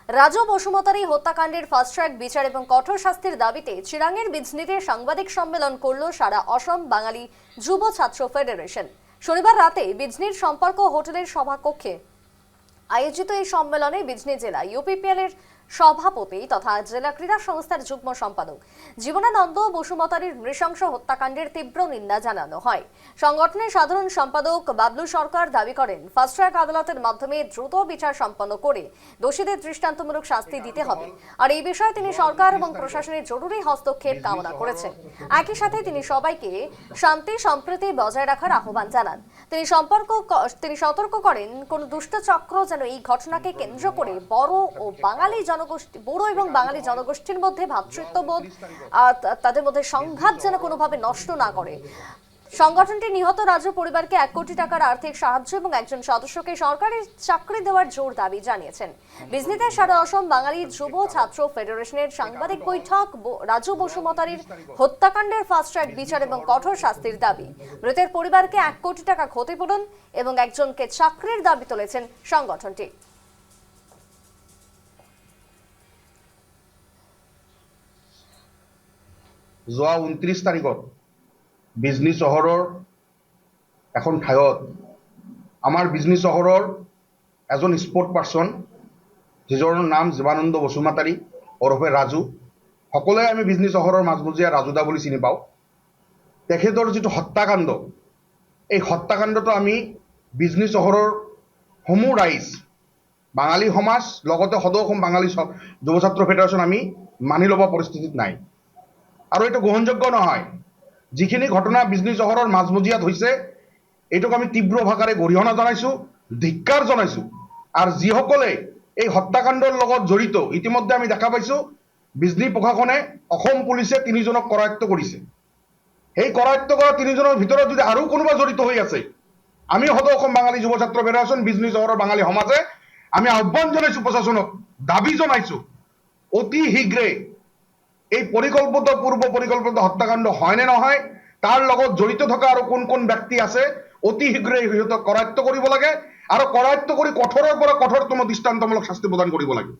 রাজু বসুমতারি হত্যাকাণ্ডের fast track বিচার এবং কঠোর শাস্তির দাবিতে চিরাঙের বিজনীতে সাংবাদিক সম্মেলন করল সারা অসম বাঙালি যুব ছাত্র ফেডারেশন। শনিবার রাতে বিজনীর সম্পর্ক হোটেলের সভাকক্ষে আয়োজিত এই সম্মেলনে বিজনী জেলা ইউপিপিএল এর সভাপতি তথা জেলা ক্রীড়া সংস্থার যুগ্ম সম্পাদক জীবনানন্দ বসুমতারির নৃশংস হত্যাকাণ্ডের তীব্র নিন্দা জানানো হয়। সংগঠনের সাধারণ সম্পাদক বাবলু সরকার দাবি করেন, ফাস্ট ট্র্যাক আদালতের মাধ্যমে দ্রুত বিচার সম্পন্ন করে দোষীদের দৃষ্টান্তমূলক শাস্তি দিতে হবে। আর এই বিষয়ে তিনি সরকার এবং প্রশাসনের জরুরি হস্তক্ষেপ কামনা করেছেন। একই সাথে তিনি সবাইকে শান্তি সম্প্রীতি বজায় রাখার আহ্বান জানান। তিনি সতর্ক করেন, কোন দুষ্ট চক্র যেন এই ঘটনাকে কেন্দ্র করে বুড়ো এবং বাঙালি জনগোষ্ঠীর মধ্যে ভ্রাতৃত্ববোধ তাদের মধ্যে সংঘাত যেন কোনোভাবে নষ্ট না করে। সংগঠনটি নিহত রাজু পরিবারকে 1 কোটি টাকার আর্থিক সাহায্য এবং একজন সদস্যকে সরকারি চাকরি দেওয়ার জোর দাবি জানিয়েছেন। বিজনীতে সারা অসম বাঙালি যুব ছাত্র ফেডারেশনের সাংবাদিক বৈঠক রাজু বসুমতারির হত্যাকাণ্ডের ফাস্ট ট্র্যাক বিচার এবং কঠোর শাস্তির দাবি। মৃতের পরিবারকে 1 কোটি টাকা ক্ষতিপূরণ এবং একজনকে চাকরির দাবি তুলেছেন সংগঠনটি। যোৱা 29 তাৰিখত বিজনী চহৰৰ এখন ঠাইত আমাৰ বিজনী চহৰৰ এজন স্পৰ্ট পাৰ্চন যিজনৰ নাম জীৱানন্দ বসুমতাৰী ওৰফে ৰাজু, সকলোৱে আমি বিজনী চহৰৰ মাজমজিয়া ৰাজুদা বুলি চিনি পাওঁ। তেখেতৰ যিটো হত্যাকাণ্ড, এই হত্যাকাণ্ডটো আমি বিজনী চহৰৰ সমূহ ৰাইজ, বাঙালী সমাজ লগতে সদৌ অসম বাঙালী যুৱ ছাত্ৰ ফেডাৰেশ্যন আমি মানি ল'ব পৰিস্থিতিত নাই। আৰু এইটো গ্ৰহণযোগ্য নহয়। যিখিনি ঘটনা বিজনী চহৰৰ মাজমজিয়াত হৈছে, এইটোক আমি তীব্ৰ ভাষাৰে গৰিহণা জনাইছোঁ, ধিক্কাৰ জনাইছোঁ। আৰু যিসকলে এই হত্যাকাণ্ডৰ লগত জড়িত, ইতিমধ্যে আমি দেখা পাইছোঁ বিজনী প্ৰশাসনে, অসম পুলিচে 3জনক কৰায়ত্ব কৰিছে। সেই কৰায়ত্ব কৰা 3জনৰ ভিতৰত যদি আৰু কোনোবা জড়িত হৈ আছে, আমি সদৌ অসম বাঙালী যুৱ ছাত্ৰ ফেডাৰেশ্যন বিজনী চহৰৰ বাঙালী সমাজে আমি আহ্বান জনাইছোঁ, প্ৰশাসনক দাবী জনাইছোঁ, অতি শীঘ্ৰে এই পূৰ্ব পৰিকল্পিত হত্যাকাণ্ড হয় নে নহয়, তাৰ লগত জড়িত থকা আৰু কোন কোন ব্যক্তি আছে, অতি শীঘ্ৰে সিহঁতক কৰায়ত্ব কৰিব লাগে আৰু কৰায়ত্ব কৰি কঠোৰৰ পৰা কঠোৰতম দৃষ্টান্তমূলক শাস্তি প্ৰদান কৰিব লাগে।